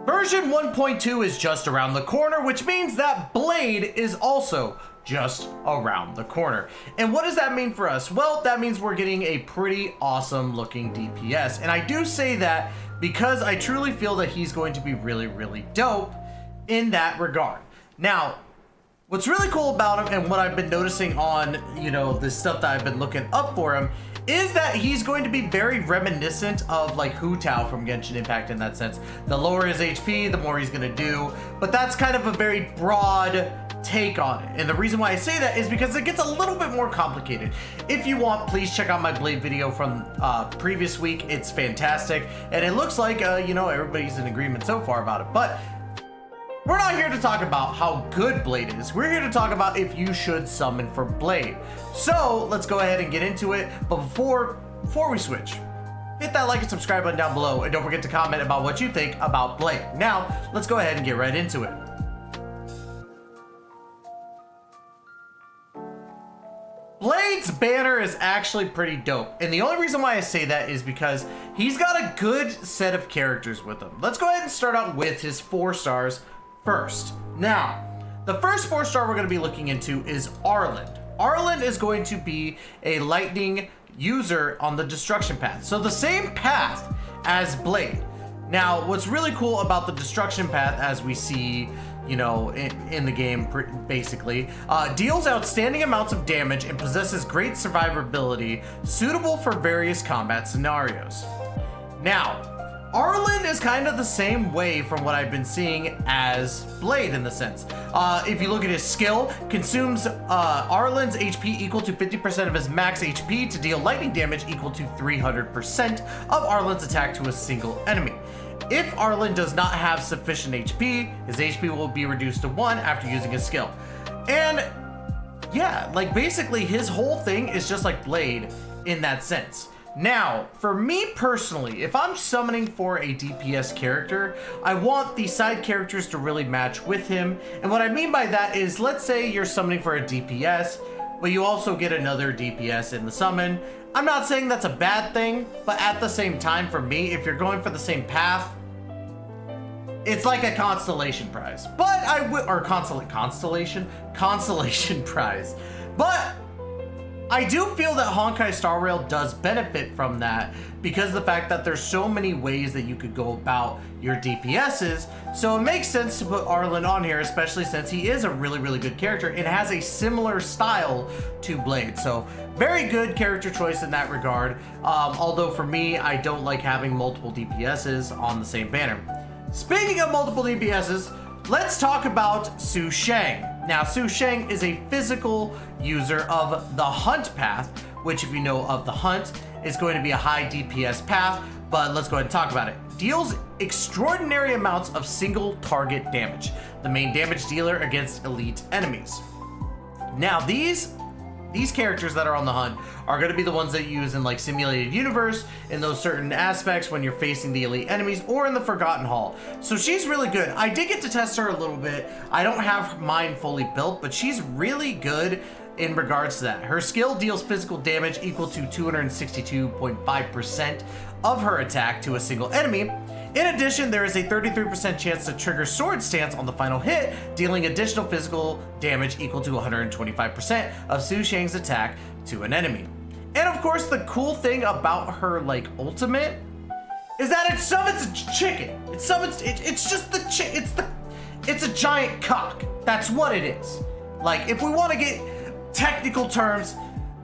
Version 1.2 is just around the corner, which means that Blade is also just around the corner. And what does that mean for us? Well, that means we're getting a pretty awesome looking DPS. And I do say that because I truly feel that he's going to be really, really dope in that regard. Now, what's really cool about him and what I've been noticing on, you know, the stuff that I've been looking up for him is that he's going to be very reminiscent of like Hu Tao from Genshin Impact in that sense. The lower his HP, the more he's gonna do, but that's kind of a very broad take on it. And the reason why I say that is because it gets a little bit more complicated. If you want, please check out my Blade video from previous week. It's fantastic. And it looks like, you know, everybody's in agreement so far about it, but we're not here to talk about how good Blade is. We're here to talk about if you should summon for Blade. So let's go ahead and get into it. But before we switch, hit that like and subscribe button down below. And don't forget to comment about what you think about Blade. Now, let's go ahead and get right into it. Blade's banner is actually pretty dope. And the only reason why I say that is because he's got a good set of characters with him. Let's go ahead and start out with his 4 stars first. Now, the first 4-star we're going to be looking into is Arlan. Arlan is going to be a lightning user on the destruction path. So the same path as Blade. Now, what's really cool about the destruction path, as we see, you know, in the game, basically, deals outstanding amounts of damage and possesses great survivability, suitable for various combat scenarios. Now, Arlan is kind of the same way from what I've been seeing as Blade in the sense. If you look at his skill, consumes Arlan's HP equal to 50% of his max HP to deal lightning damage equal to 300% of Arlan's attack to a single enemy. If Arlan does not have sufficient HP, his HP will be reduced to 1 after using his skill. And yeah, like basically his whole thing is just like Blade in that sense. Now, for me personally, if I'm summoning for a DPS character, I want the side characters to really match with him. And what I mean by that is, let's say you're summoning for a DPS, but you also get another DPS in the summon. I'm not saying that's a bad thing, but at the same time, for me, if you're going for the same path, it's like a constellation prize. But I will, or constellation prize. But I do feel that Honkai Star Rail does benefit from that because of the fact that there's so many ways that you could go about your DPSs. So it makes sense to put Arlan on here, especially since he is a really, really good character and has a similar style to Blade. So very good character choice in that regard. Although for me, I don't like having multiple DPSs on the same banner. Speaking of multiple DPSs, let's talk about Sushang. Now, Sushang is a physical user of the Hunt path, which if you know of the Hunt, is going to be a high DPS path, but let's go ahead and talk about it. Deals extraordinary amounts of single target damage, the main damage dealer against elite enemies. Now, these characters that are on the Hunt are going to be the ones that you use in like simulated universe in those certain aspects when you're facing the elite enemies or in the Forgotten Hall. So she's really good. I did get to test her a little bit. I don't have mine fully built, but she's really good in regards to that. Her skill deals physical damage equal to 262.5% of her attack to a single enemy. In addition, there is a 33% chance to trigger Sword Stance on the final hit, dealing additional physical damage equal to 125% of Sushang's attack to an enemy. And of course, the cool thing about her like ultimate is that it summons a chicken. It summons it's just the it's a giant cock. That's what it is. Like if we want to get technical terms,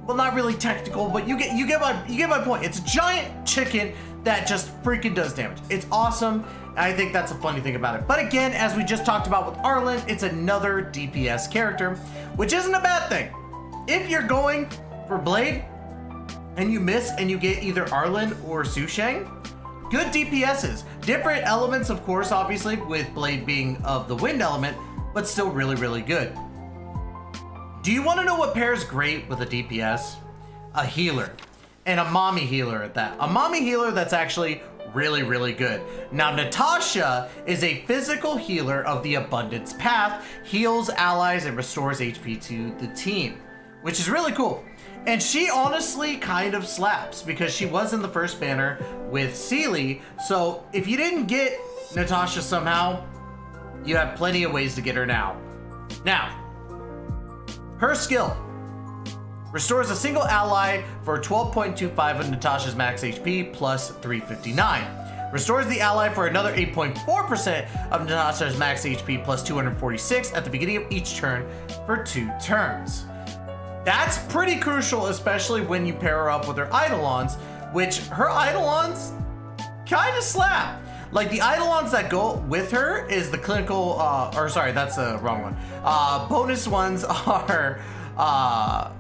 well, not really technical, but you get my point. It's a giant chicken that just freaking does damage. It's awesome. And I think that's a funny thing about it. But again, as we just talked about with Arlan, it's another DPS character, which isn't a bad thing. If you're going for Blade and you miss and you get either Arlan or Sushang, good DPSs. Different elements, of course, obviously, with Blade being of the wind element, but still really, really good. Do you want to know what pairs great with a DPS? A healer. And a mommy healer at that. A mommy healer that's actually really, really good. Now, Natasha is a physical healer of the Abundance Path, heals allies and restores HP to the team, which is really cool. And she honestly kind of slaps because she was in the first banner with Seele. So if you didn't get Natasha somehow, you have plenty of ways to get her now. Now, her skill restores a single ally for 12.25 of Natasha's max HP plus 359. Restores the ally for another 8.4% of Natasha's max HP plus 246 at the beginning of each turn for 2 turns. That's pretty crucial, especially when you pair her up with her Eidolons, which her Eidolons kind of slap. Like, the Eidolons that go with her is the clinical, or sorry, that's the wrong one. Bonus ones are,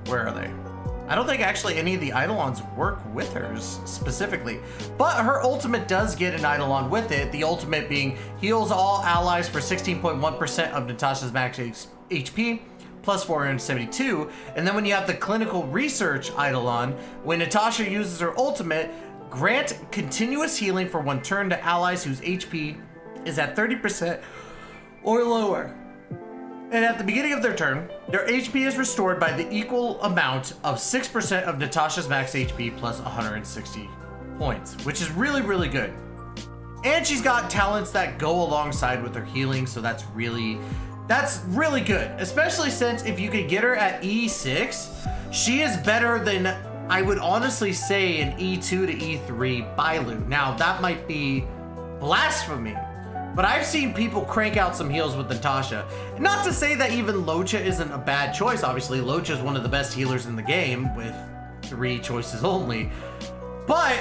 where are they? I don't think actually any of the Eidolons work with hers specifically, but her ultimate does get an Eidolon with it. The ultimate being heals all allies for 16.1% of Natasha's max HP, plus 472. And then when you have the clinical research Eidolon, when Natasha uses her ultimate, grant continuous healing for 1 turn to allies whose HP is at 30% or lower. And at the beginning of their turn, their HP is restored by the equal amount of 6% of Natasha's max HP plus 160 points, which is really, really good. And she's got talents that go alongside with her healing, so that's really good. Especially since if you could get her at E6, she is better than, I would honestly say, an E2 to E3 Bailu. Now, that might be blasphemy, but I've seen people crank out some heals with Natasha. Not to say that even Luocha isn't a bad choice. Obviously, Luocha is one of the best healers in the game with 3 choices only. But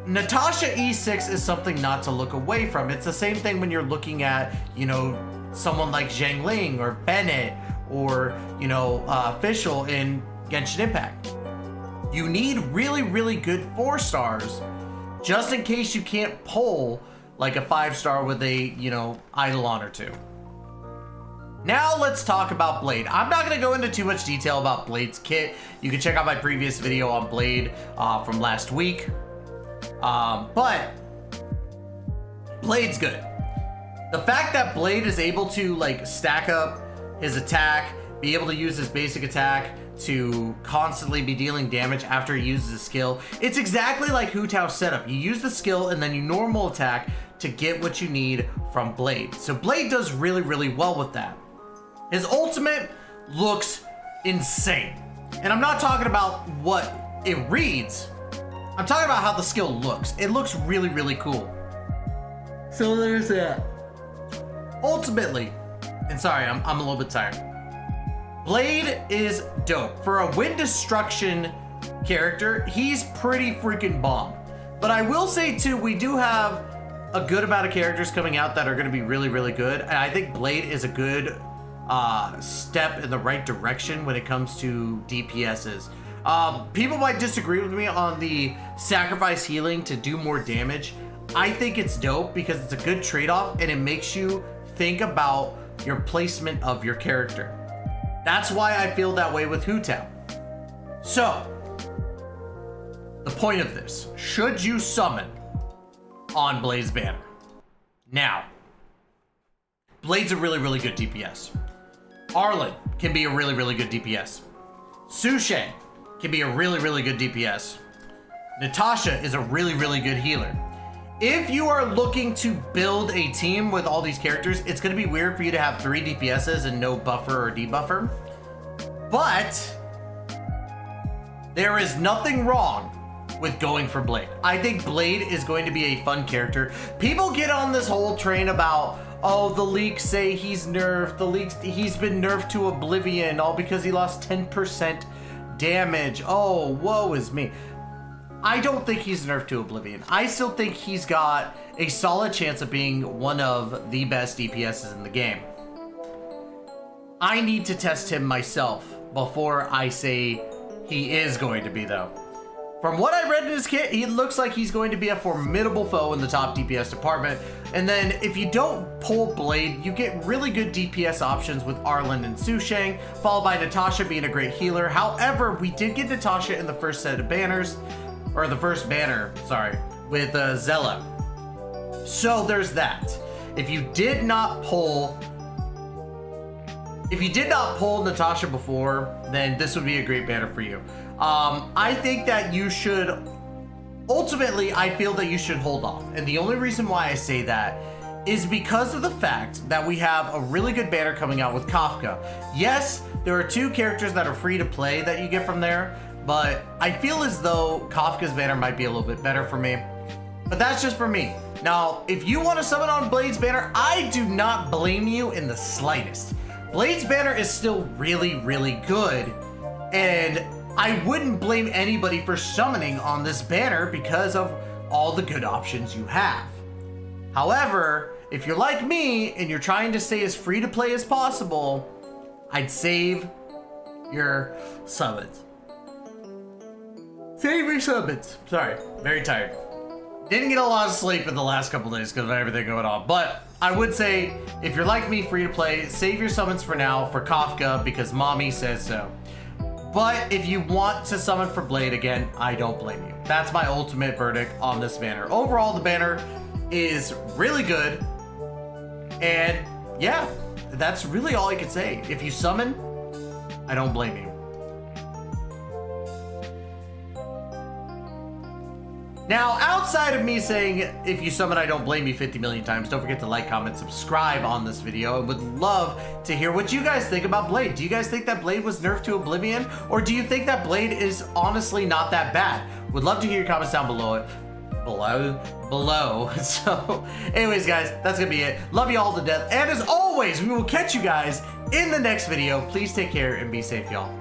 Natasha E6 is something not to look away from. It's the same thing when you're looking at, you know, someone like Zhang Ling or Bennett or, you know, Fischl in Genshin Impact. You need really, really good 4-stars just in case you can't pull like a 5-star with a, you know, Eidolon or 2. Now let's talk about Blade. I'm not going to go into too much detail about Blade's kit. You can check out my previous video on Blade from last week. But Blade's good. The fact that Blade is able to like stack up his attack, be able to use his basic attack to constantly be dealing damage after he uses a skill. It's exactly like Hu Tao's setup. You use the skill and then you normal attack to get what you need from Blade. So Blade does really, really well with that. His ultimate looks insane. And I'm not talking about what it reads. I'm talking about how the skill looks. It looks really, really cool. So there's that. Ultimately, and sorry, I'm a little bit tired. Blade is dope. For a wind destruction character, he's pretty freaking bomb. But I will say too, we do have a good amount of characters coming out that are going to be really, really good. And I think Blade is a good step in the right direction when it comes to DPSs. People might disagree with me on the sacrifice healing to do more damage. I think it's dope because it's a good trade-off and it makes you think about your placement of your character. That's why I feel that way with Hu Tao. So, the point of this, should you summon on Blade's banner? Now, Blade's a really, really good DPS. Arlan can be a really, really good DPS. Sushang can be a really, really good DPS. Natasha is a really, really good healer. If you are looking to build a team with all these characters, it's going to be weird for you to have 3 DPSs and no buffer or debuffer. But there is nothing wrong with going for Blade. I think Blade is going to be a fun character. People get on this whole train about, oh, the leaks say he's nerfed. He's been nerfed to oblivion, all because he lost 10% damage. Oh, woe is me. I don't think he's nerfed to oblivion. I still think he's got a solid chance of being one of the best DPSs in the game. I need to test him myself before I say he is going to be, though. From what I read in his kit, he looks like he's going to be a formidable foe in the top DPS department. And then if you don't pull Blade, you get really good DPS options with Arlan and Sushang, followed by Natasha being a great healer. However, we did get Natasha in the first set of banners, or the first banner, sorry, with Zella. So there's that. If you did not pull Natasha before, then this would be a great banner for you. I think that you should, ultimately, I feel that you should hold off. And the only reason why I say that is because of the fact that we have a really good banner coming out with Kafka. Yes, there are 2 characters that are free to play that you get from there, but I feel as though Kafka's banner might be a little bit better for me. But that's just for me. Now, if you want to summon on Blade's banner, I do not blame you in the slightest. Blade's banner is still really, really good, and I wouldn't blame anybody for summoning on this banner because of all the good options you have. However, if you're like me and you're trying to stay as free to play as possible, I'd save your summons. Save your summons. Sorry, very tired. Didn't get a lot of sleep in the last couple days because of everything going on. But I would say, if you're like me, free to play, save your summons for now for Kafka because mommy says so. But if you want to summon for Blade again, I don't blame you. That's my ultimate verdict on this banner. Overall, the banner is really good. And yeah, that's really all I could say. If you summon, I don't blame you. Now, outside of me saying, if you summon, I don't blame you 50 million times, don't forget to like, comment, subscribe on this video. I would love to hear what you guys think about Blade. Do you guys think that Blade was nerfed to oblivion? Or do you think that Blade is honestly not that bad? Would love to hear your comments down below. So, anyways, guys, that's gonna be it. Love you all to death. And as always, we will catch you guys in the next video. Please take care and be safe, y'all.